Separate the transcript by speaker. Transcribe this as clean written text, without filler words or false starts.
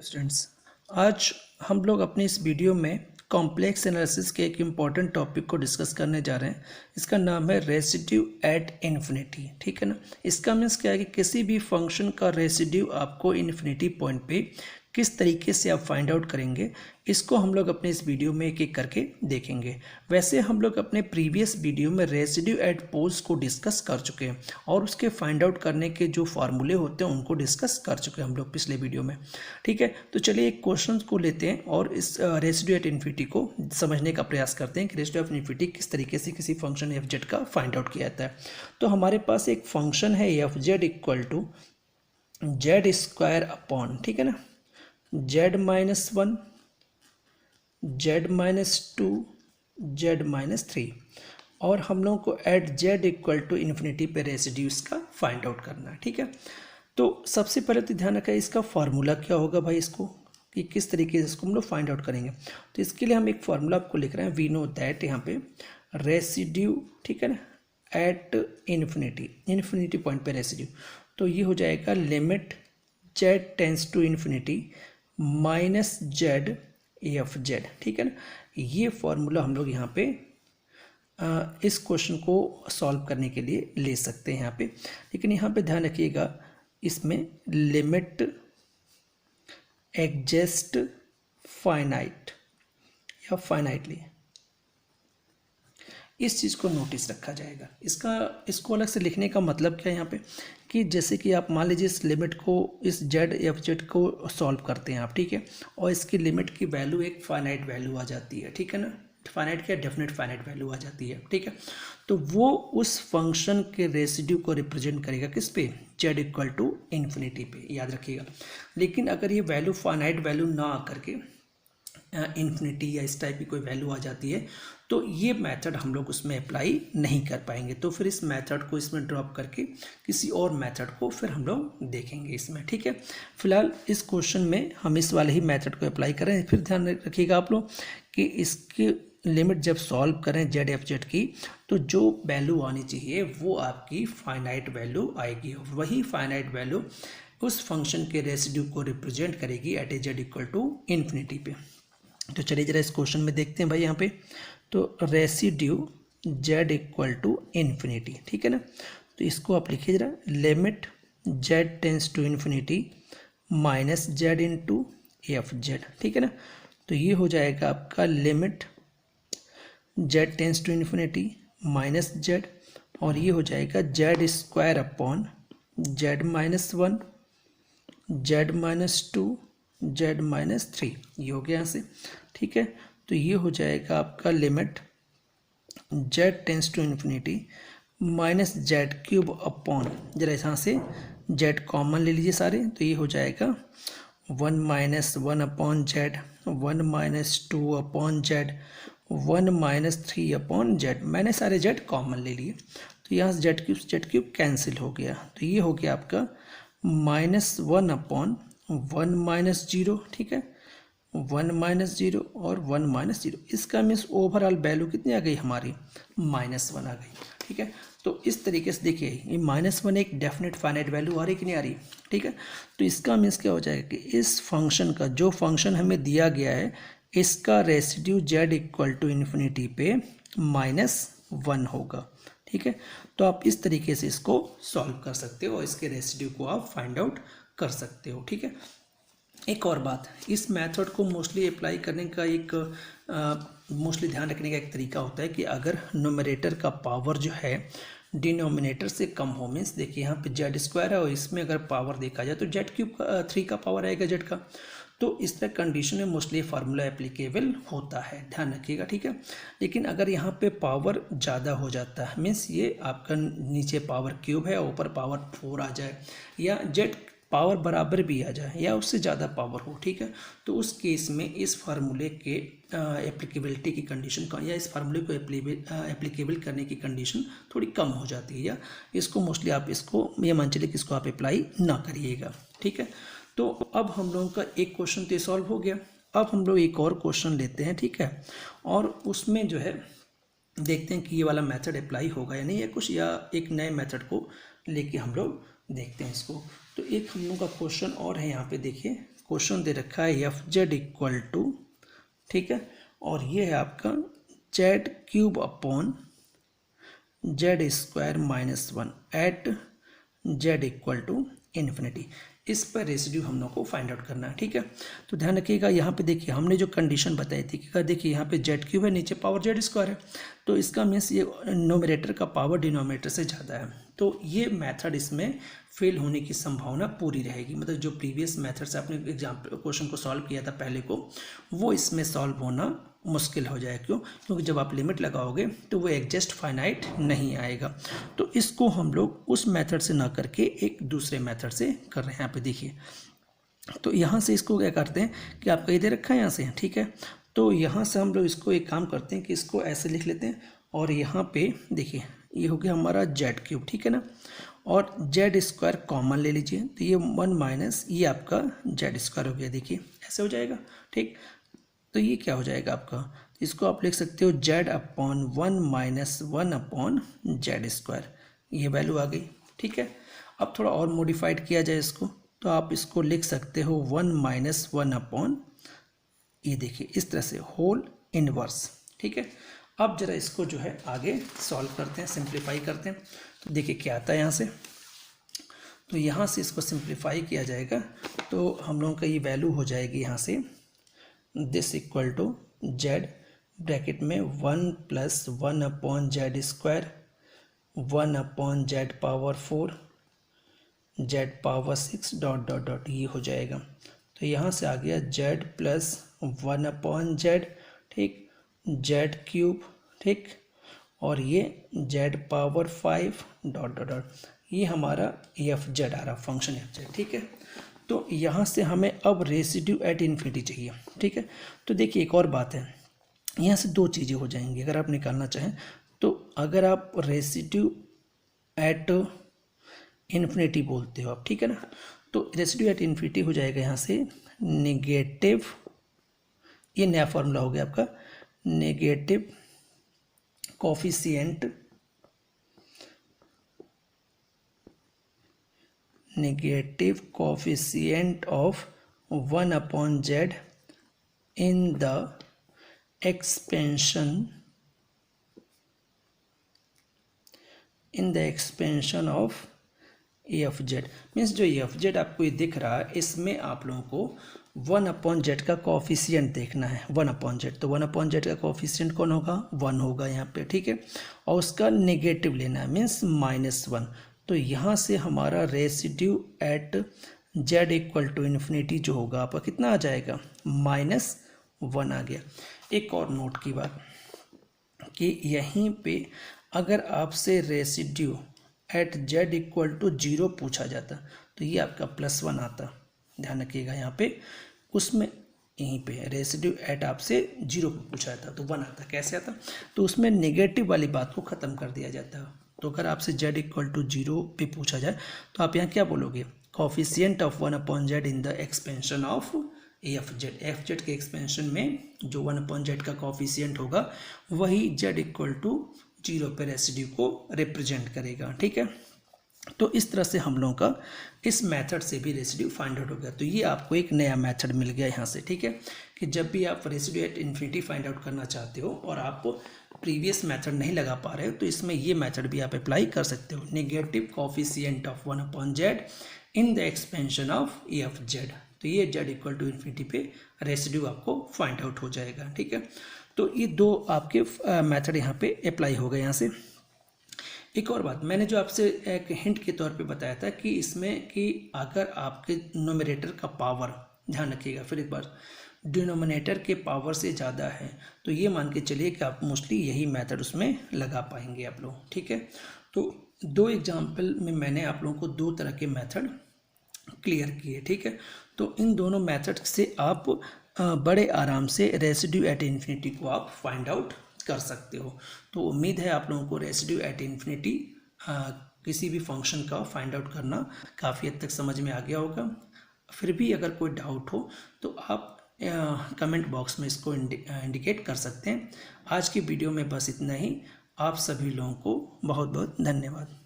Speaker 1: Students, आज हम लोग अपनी इस वीडियो में कॉम्प्लेक्स एनालिसिस के एक इम्पॉर्टेंट टॉपिक को डिस्कस करने जा रहे हैं। इसका नाम है रेसिड्यू एट इन्फिनिटी। ठीक है ना। इसका मीन्स क्या है कि किसी भी फंक्शन का रेसिड्यू आपको इन्फिनिटी पॉइंट पे किस तरीके से आप फाइंड आउट करेंगे, इसको हम लोग अपने इस वीडियो में एक एक करके देखेंगे। वैसे हम लोग अपने प्रीवियस वीडियो में रेसिड्यू एट पोल्स को डिस्कस कर चुके हैं और उसके फाइंड आउट करने के जो फार्मूले होते हैं उनको डिस्कस कर चुके हैं हम लोग पिछले वीडियो में। ठीक है, तो चलिए एक क्वेश्चन को लेते हैं और इस रेसिड्यू एट इन्फिनिटी को समझने का प्रयास करते हैं कि रेसिड्यू एट इन्फिनिटी किस तरीके से किसी फंक्शन एफ जेड का फाइंड आउट किया जाता है। तो हमारे पास एक फंक्शन है F Z equal to Z square upon, ठीक है ना, Z minus one, Z minus two, Z minus three, और हम लोगों को at Z equal to infinity पे रेसिड्यूज का फाइंड आउट करना है। ठीक है, तो सबसे पहले तो ध्यान रखें इसका फार्मूला क्या होगा भाई, इसको कि किस तरीके से इसको हम लोग फाइंड आउट करेंगे। तो इसके लिए हम एक फार्मूला आपको लिख रहे हैं। वी नो दैट यहाँ पे रेसिड्यू, ठीक है ना, एट इन्फिनिटी पॉइंट पे रेसिड्यू, तो ये हो जाएगा limit Z tends to infinity minus Z F Z. ठीक है ना, ये फार्मूला हम लोग यहाँ पे इस क्वेश्चन को सॉल्व करने के लिए ले सकते हैं यहाँ पे। लेकिन यहाँ पे ध्यान रखिएगा, इसमें लिमिट एग्जिस्ट फाइनाइट या फाइनाइटली, इस चीज़ को नोटिस रखा जाएगा। इसको अलग से लिखने का मतलब क्या है यहाँ पे कि जैसे कि आप मान लीजिए इस लिमिट को, इस जेड एफ जेड को सॉल्व करते हैं आप, ठीक है, और इसकी लिमिट की वैल्यू एक फाइनाइट वैल्यू आ जाती है। ठीक है ना, फाइनाइट क्या, डेफिनेट फाइनाइट वैल्यू आ जाती है। ठीक है, तो वो उस फंक्शन के रेसिड्यू को रिप्रेजेंट करेगा किस पे, जेड इक्वल टू इन्फिनिटी पे, याद रखिएगा। लेकिन अगर ये वैल्यू फाइनाइट वैल्यू ना आकर के इन्फिनिटी या इस टाइप की कोई वैल्यू आ जाती है, तो ये मेथड हम लोग उसमें अप्लाई नहीं कर पाएंगे। तो फिर इस मेथड को इसमें ड्रॉप करके किसी और मेथड को फिर हम लोग देखेंगे इसमें। ठीक है, फिलहाल इस क्वेश्चन में हम इस वाले ही मेथड को अप्लाई करें। फिर ध्यान रखिएगा आप लोग कि इसकी लिमिट जब सॉल्व करें जेड एफ जेड की, तो जो वैल्यू आनी चाहिए वो आपकी फाइनाइट वैल्यू आएगी, और वही फाइनाइट वैल्यू उस फंक्शन के रेसिड्यू को रिप्रेजेंट करेगी at a Z equal to infinity पे। तो चलिए जरा इस क्वेश्चन में देखते हैं भाई यहाँ पे। तो residue Z equal to infinity, ठीक है ना, तो इसको आप लिखिए जरा, limit Z tends to infinity minus Z into F Z. ठीक है ना, तो ये हो जाएगा आपका limit Z tends to infinity minus Z, और ये हो जाएगा Z square upon Z minus one, Z minus two, Z minus three, ये हो गया यहाँ से। ठीक है, तो ये हो जाएगा आपका limit Z tends to infinity minus Z cube upon, जरा यहाँ से जेड कॉमन ले लीजिए सारे, तो ये हो जाएगा one minus one upon Z, one minus two upon Z, one minus three upon Z, मैंने सारे जेड कॉमन ले लिए, तो यहाँ से जेड क्यूब कैंसिल हो गया, तो ये हो गया आपका minus one upon one minus zero. ठीक है, वन माइनस जीरो और वन माइनस जीरो, इसका मीन्स ओवरऑल वैल्यू कितनी आ गई हमारी, माइनस वन आ गई। ठीक है, तो इस तरीके से देखिए ये माइनस वन एक डेफिनेट फाइनाइट वैल्यू आ रही कि नहीं आ रही। ठीक है, तो इसका मीन्स क्या हो जाएगा कि इस फंक्शन का, जो फंक्शन हमें दिया गया है, इसका residue Z equal to infinity पे माइनस वन होगा। ठीक है, तो आप इस तरीके से इसको सॉल्व कर सकते हो और इसके रेसिड्यू को आप फाइंड आउट कर सकते हो। ठीक है, एक और बात, इस मेथड को मोस्टली अप्लाई करने का एक मोस्टली ध्यान रखने का एक तरीका होता है कि अगर न्यूमरेटर का पावर जो है डिनोमिनेटर से कम हो, मीन्स देखिए यहाँ पे जेड स्क्वायर है और इसमें अगर पावर देखा जाए तो जेड क्यूब थ्री का पावर आएगा जेड का, तो इस तरह कंडीशन में मोस्टली फार्मूला एप्लीकेबल होता है, ध्यान रखिएगा। ठीक है, लेकिन अगर यहाँ पे पावर ज़्यादा हो जाता है, मीन्स ये आपका नीचे पावर क्यूब है ऊपर पावर फोर आ जाए, या जेड पावर बराबर भी आ जाए या उससे ज़्यादा पावर हो, ठीक है, तो उस केस में इस फार्मूले के एप्लीकेबिलिटी की कंडीशन का, या इस फार्मूले को एप्लीकेबल करने की कंडीशन थोड़ी कम हो जाती है, या इसको मोस्टली आप इसको ये मान चलिए कि इसको आप अप्लाई ना करिएगा। ठीक है, तो अब हम लोगों का एक क्वेश्चन तो सॉल्व हो गया। अब हम लोग एक और क्वेश्चन लेते हैं, ठीक है, और उसमें जो है देखते हैं कि ये वाला मेथड अप्लाई होगा या नहीं है कुछ, या एक नए मेथड को लेके हम लोग देखते हैं इसको। तो एक हम लोग का क्वेश्चन और है यहाँ पे, देखिए क्वेश्चन दे रखा है एफ जेड इक्वल टू, ठीक है, और ये है आपका Z cube upon Z square minus one at Z equal to infinity. इस पर रेसिड्यू हम लोग को फाइंड आउट करना है, ठीक है। तो ध्यान रखिएगा, यहाँ पे देखिए हमने जो कंडीशन बताई थी कि देखिए यहाँ पे जेड क्यूब है, नीचे पावर जेड स्क्वायर है, तो इसका मीन्स ये नोमिनेटर का पावर डिनोमिनेटर से ज़्यादा है, तो ये मेथड इसमें फेल होने की संभावना पूरी रहेगी। मतलब जो प्रीवियस मेथड से आपने एग्जाम्पल क्वेश्चन को सॉल्व किया था पहले को, वो इसमें सॉल्व होना मुश्किल हो जाए। क्यों? क्योंकि जब आप लिमिट लगाओगे तो वो एग्जस्ट फाइनाइट नहीं आएगा। तो इसको हम लोग उस मेथड से ना करके एक दूसरे मेथड से कर रहे हैं। यहाँ पे देखिए, तो यहाँ से इसको क्या करते हैं कि आपका इधर रखा है यहाँ से, ठीक है, तो यहाँ से हम लोग इसको एक काम करते हैं कि इसको ऐसे लिख लेते हैं, और यहाँ पे देखिए ये हो गया हमारा जेड क्यूब, ठीक है ना, और जेड स्क्वायर कॉमन ले लीजिए, तो ये वन माइनस ये आपका जेड स्क्वायर हो गया, देखिए ऐसे हो जाएगा, ठीक। तो ये क्या हो जाएगा आपका, इसको आप लिख सकते हो Z upon one minus one upon Z square, ये वैल्यू आ गई, ठीक है। अब थोड़ा और मॉडिफाइड किया जाए इसको, तो आप इसको लिख सकते हो वन माइनस वन अपॉन, ये देखिए इस तरह से होल इनवर्स, ठीक है। अब जरा इसको जो है आगे सॉल्व करते हैं, सिंप्लीफाई करते हैं, तो देखिए क्या आता है यहाँ से। तो यहाँ से इसको सिंप्लीफाई किया जाएगा तो हम लोगों का ये वैल्यू हो जाएगी यहाँ से this equal to Z bracket में one plus one upon Z square one upon Z power four Z power six dot dot dot, ये हो जाएगा। तो यहाँ से आ गया Z plus one upon Z, ठीक, जेड क्यूब, ठीक, और ये Z power five dot dot dot, ये हमारा एफ जेड आ रहा, फंक्शन एफ जेड, ठीक है। तो यहाँ से हमें अब रेसिड्यू एट इन्फिनिटी चाहिए, ठीक है। तो देखिए एक और बात है, यहाँ से दो चीज़ें हो जाएंगी अगर आप निकालना चाहें तो। अगर आप रेसिड्यू एट इन्फिनिटी बोलते हो आप, ठीक है ना, तो रेसिड्यू एट इन्फिनिटी हो जाएगा यहाँ से नेगेटिव, ये नया फॉर्मूला हो गया आपका, negative coefficient of one upon Z in the expansion of F Z. Means जो एफ जेड आपको ये दिख रहा है, इसमें आप लोगों को वन अपॉन जेड का कोफिशिएंट देखना है, वन अपॉन जेड, तो वन अपॉन जेड का कोफिशिएंट कौन होगा, वन होगा यहाँ पे, ठीक है, और उसका नेगेटिव लेना है मीन्स माइनस वन। तो यहाँ से हमारा residue at Z equal to infinity जो होगा आपका कितना आ जाएगा, माइनस वन आ गया। एक और नोट की बात कि यहीं पे अगर आपसे residue at Z equal to zero पूछा जाता तो ये आपका प्लस वन आता, ध्यान रखिएगा यहाँ पे, उसमें यहीं पे रेसिड्यू एट आपसे जीरो पे पूछा जाता तो वन आता, कैसे आता, तो उसमें नेगेटिव वाली बात को ख़त्म कर दिया जाता। तो अगर आपसे जेड इक्वल टू जीरो पे पूछा जाए तो आप यहाँ क्या बोलोगे, coefficient of one upon Z in the expansion of F Z, F Z के एक्सपेंशन में जो वन अपॉन जेड का कोफिशिएंट होगा वही जेड इक्वल टू जीरो पे रेसिड्यू को रिप्रेजेंट करेगा, ठीक है। तो इस तरह से हम लोगों का इस मेथड से भी रेसिड्यू फाइंड आउट हो गया। तो ये आपको एक नया मेथड मिल गया यहाँ से, ठीक है, कि जब भी आप residue at infinity find out करना चाहते हो और आप प्रीवियस मेथड नहीं लगा पा रहे हो तो इसमें ये मेथड भी आप अप्लाई कर सकते हो, negative coefficient of one upon Z in the expansion of F Z. तो ये जेड इक्वल टू इन्फिनिटी पे रेसिड्यू आपको फाइंड आउट हो जाएगा, ठीक है। तो ये दो आपके मेथड यहाँ पे अप्लाई हो गए यहाँ से। एक और बात मैंने जो आपसे एक हिंट के तौर पे बताया था कि इसमें कि अगर आपके नोमिनेटर का पावर, ध्यान रखिएगा फिर एक बार, डिनोमिनेटर के पावर से ज़्यादा है तो ये मान के चलिए कि आप मोस्टली यही मेथड उसमें लगा पाएंगे आप लोग, ठीक है। तो दो एग्जाम्पल में मैंने आप लोगों को दो तरह के मेथड क्लियर किए, ठीक है। तो इन दोनों मेथड से आप बड़े आराम से रेसिड्यू एट इन्फिनिटी को आप फाइंड आउट कर सकते हो। तो उम्मीद है आप लोगों को रेसिड्यू एट इन्फिनिटी किसी भी फंक्शन का फाइंड आउट करना काफ़ी हद तक समझ में आ गया होगा। फिर भी अगर कोई डाउट हो तो आप कमेंट बॉक्स में इसको इंडिकेट कर सकते हैं। आज की वीडियो में बस इतना ही। आप सभी लोगों को बहुत बहुत धन्यवाद।